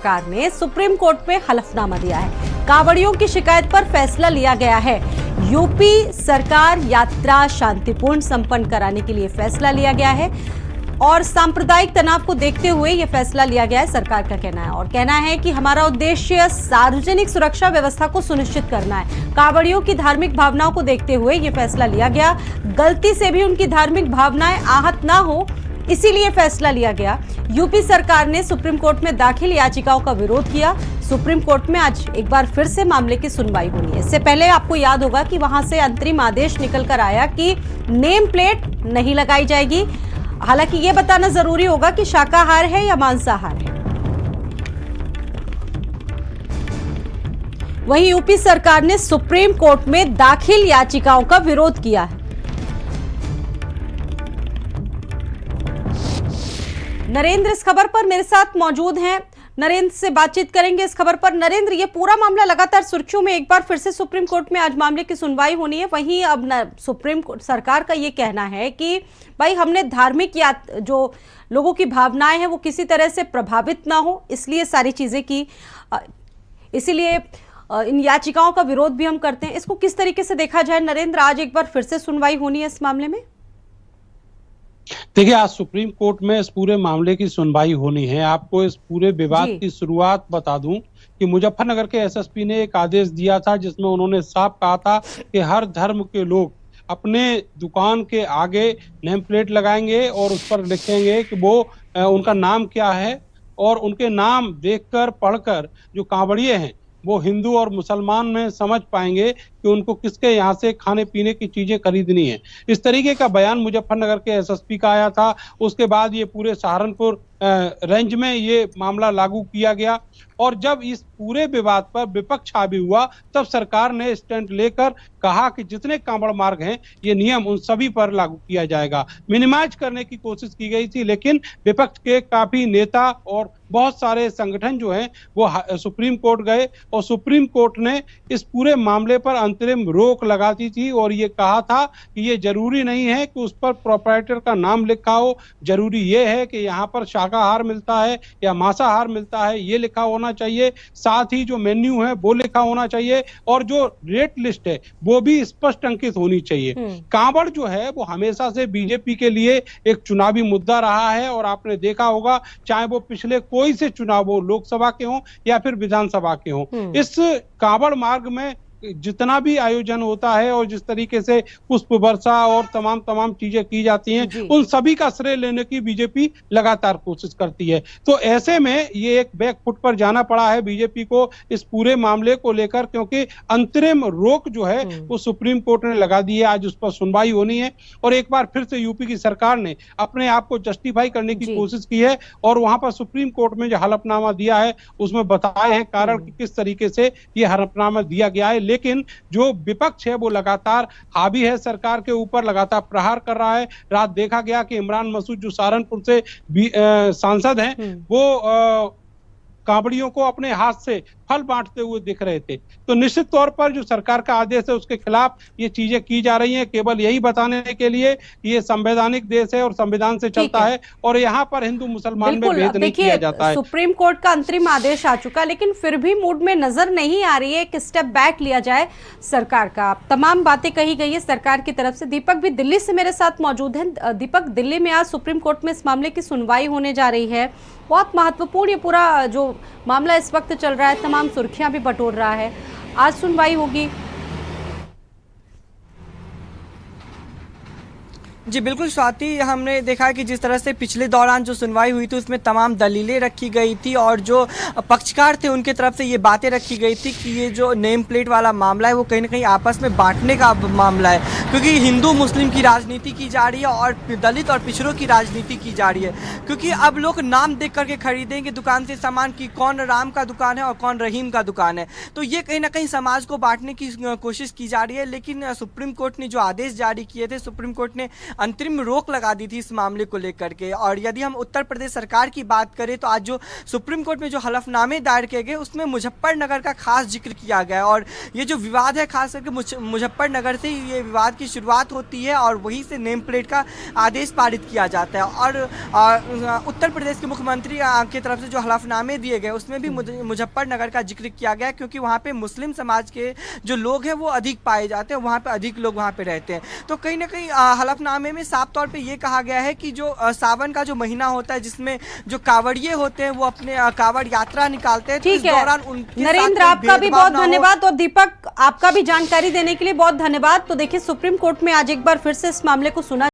सरकार ने supreme court में हलफनामा दिया है। कांवड़ियों की शिकायत पर फैसला लिया गया है। यूपी सरकार यात्रा शांतिपूर्ण संपन्न कराने के लिए फैसला लिया गया है और सांप्रदायिक तनाव को देखते हुए यह फैसला लिया गया है, सरकार का कहना है। और कहना है कि हमारा उद्देश्य सार्वजनिक सुरक्षा व्यवस्था को सुनिश्चित करना है। कांवड़ियों की धार्मिक भावनाओं को देखते हुए यह फैसला लिया गया। गलती से भी उनकी धार्मिक भावनाएं आहत ना हो, इसीलिए फैसला लिया गया। यूपी सरकार ने सुप्रीम कोर्ट में दाखिल याचिकाओं का विरोध किया। सुप्रीम कोर्ट में आज एक बार फिर से मामले की सुनवाई होनी है। इससे पहले आपको याद होगा कि वहां से अंतरिम आदेश निकल कर आया कि नेम प्लेट नहीं लगाई जाएगी। हालांकि यह बताना जरूरी होगा कि शाकाहार है या मांसाहार है। वहीं यूपी सरकार ने सुप्रीम कोर्ट में दाखिल याचिकाओं का विरोध किया है। नरेंद्र इस खबर पर मेरे साथ मौजूद हैं। नरेंद्र से बातचीत करेंगे इस खबर पर। नरेंद्र, ये पूरा मामला लगातार सुर्खियों में, एक बार फिर से सुप्रीम कोर्ट में आज मामले की सुनवाई होनी है। वहीं अब सुप्रीम कोर्ट सरकार का ये कहना है कि भाई हमने धार्मिक जो लोगों की भावनाएं हैं वो किसी तरह से प्रभावित ना हो, इसलिए सारी चीजें की, इसीलिए इन याचिकाओं का विरोध भी हम करते हैं। इसको किस तरीके से देखा जाए नरेंद्र, आज एक बार फिर से सुनवाई होनी है इस मामले में? देखिए, आज सुप्रीम कोर्ट में इस पूरे मामले की सुनवाई होनी है। आपको इस पूरे विवाद की शुरुआत बता दूं कि मुजफ्फरनगर के एसएसपी ने एक आदेश दिया था जिसमें उन्होंने साफ कहा था कि हर धर्म के लोग अपने दुकान के आगे नेम प्लेट लगाएंगे और उस पर लिखेंगे कि वो उनका नाम क्या है, और उनके नाम देखकर पढ़कर जो कांवड़िए हैं वो हिंदू और मुसलमान में समझ पाएंगे कि उनको किसके यहाँ से खाने पीने की चीजें खरीदनी है। इस तरीके का बयान मुजफ्फरनगर के एसएसपी का आया था। उसके बाद ये पूरे सहारनपुर रेंज में ये मामला लागू किया गया, और जब इस पूरे विवाद पर विपक्ष हावी हुआ तब सरकार ने स्टैंड लेकर कहा कि जितने कांवड़ मार्ग हैं ये नियम उन सभी पर लागू किया जाएगा। मिनिमाइज करने की कोशिश की गई थी, लेकिन विपक्ष के काफी नेता और बहुत सारे संगठन जो हैं वो सुप्रीम कोर्ट गए और सुप्रीम कोर्ट ने इस पूरे मामले पर अंतरिम रोक लगा दी थी और ये कहा था कि ये जरूरी नहीं है कि उस पर प्रोप्राइटर का नाम लिखा हो, जरूरी ये है कि यहाँ पर शाकाहार मिलता है या मांसाहार मिलता है ये लिखा होना चाहिए। साथ ही जो मेन्यू है वो लिखा होना चाहिए और जो रेट लिस्ट है वो भी स्पष्ट अंकित होनी चाहिए। कांवड़ जो है वो हमेशा से बीजेपी के लिए एक चुनावी मुद्दा रहा है, और आपने देखा होगा चाहे वो पिछले कोई से चुनाव हो, लोकसभा के हों या फिर विधानसभा के हों, इस कांवड़ मार्ग में जितना भी आयोजन होता है और जिस तरीके से पुष्प वर्षा और तमाम चीजें की जाती हैं, उन सभी का श्रेय लेने की बीजेपी लगातार कोशिश करती है। तो ऐसे में ये एक बैक फुट पर जाना पड़ा है बीजेपी को इस पूरे मामले को लेकर, क्योंकि अंतरिम रोक जो है वो सुप्रीम कोर्ट ने लगा दी है। आज उस पर सुनवाई होनी है और एक बार फिर से यूपी की सरकार ने अपने आप को जस्टिफाई करने की कोशिश की है और वहां पर सुप्रीम कोर्ट में जो हलफनामा दिया है उसमें बताए हैं कारण कि किस तरीके से ये हलफनामा दिया गया है। लेकिन जो विपक्ष है वो लगातार हावी है सरकार के ऊपर, लगातार प्रहार कर रहा है। रात देखा गया कि इमरान मसूद जो सहारनपुर से सांसद हैं वो कांवड़ियों को अपने हाथ से फल बांटते हुए दिख रहे थे। तो निश्चित तौर पर जो सरकार का आदेश है उसके खिलाफ ये चीजें की जा रही हैं, केवल यही बताने के लिए कि ये संवैधानिक देश है और संविधान से चलता है और यहाँ पर हिंदू मुसलमान में भेद नहीं किया जाता है। सुप्रीम कोर्ट का अंतरिम आदेश आ चुका, लेकिन फिर भी मूड में नजर नहीं आ रही है एक स्टेप बैक लिया जाए सरकार का। तमाम बातें कही गई है सरकार की तरफ से। दीपक भी दिल्ली से मेरे साथ मौजूद हैं। दीपक, दिल्ली में आज सुप्रीम कोर्ट में इस मामले की सुनवाई होने जा रही है। बहुत महत्वपूर्ण ये पूरा जो मामला इस वक्त चल रहा है, तमाम सुर्खियां भी बटोर रहा है। आज सुनवाई होगी। जी बिल्कुल स्वाति, हमने देखा कि जिस तरह से पिछले दौरान जो सुनवाई हुई थी उसमें तमाम दलीलें रखी गई थी और जो पक्षकार थे उनके तरफ से ये बातें रखी गई थी कि ये जो नेम प्लेट वाला मामला है वो कहीं ना कहीं आपस में बांटने का मामला है, क्योंकि हिंदू मुस्लिम की राजनीति की जा रही है और दलित और पिछड़ों की राजनीति की जा रही है। क्योंकि अब लोग नाम देख करके खरीदेंगे दुकान से सामान की कौन राम का दुकान है और कौन रहीम का दुकान है, तो ये कहीं ना कहीं समाज को बांटने की कोशिश की जा रही है। लेकिन सुप्रीम कोर्ट ने जो आदेश जारी किए थे, सुप्रीम कोर्ट ने अंतरिम रोक लगा दी थी इस मामले को लेकर के। और यदि हम उत्तर प्रदेश सरकार की बात करें तो आज जो सुप्रीम कोर्ट में जो हलफनामे दायर किए गए उसमें मुजफ्फरनगर का खास जिक्र किया गया। और ये जो विवाद है खास करके मुजफ्फरनगर से ये विवाद की शुरुआत होती है और वहीं से नेम प्लेट का आदेश पारित किया जाता है। और उत्तर प्रदेश के मुख्यमंत्री की तरफ से जो हलफनामे दिए गए उसमें भी मुजफ्फरनगर का जिक्र किया गया, क्योंकि वहाँ पे मुस्लिम समाज के जो लोग हैं वो अधिक पाए जाते हैं, वहाँ पे अधिक लोग वहाँ पे रहते हैं। तो कहीं ना कहीं हलफनामे में साफ तौर पे ये कहा गया है कि जो सावन का जो महीना होता है जिसमें जो कांवड़िए होते हैं वो अपने कांवड़ यात्रा निकालते हैं, तो इस दौरान उनके नरेंद्र आपका भी बहुत धन्यवाद और दीपक आपका भी जानकारी देने के लिए बहुत धन्यवाद। तो देखिए सुप्रीम कोर्ट में आज एक बार फिर से इस मामले को सुना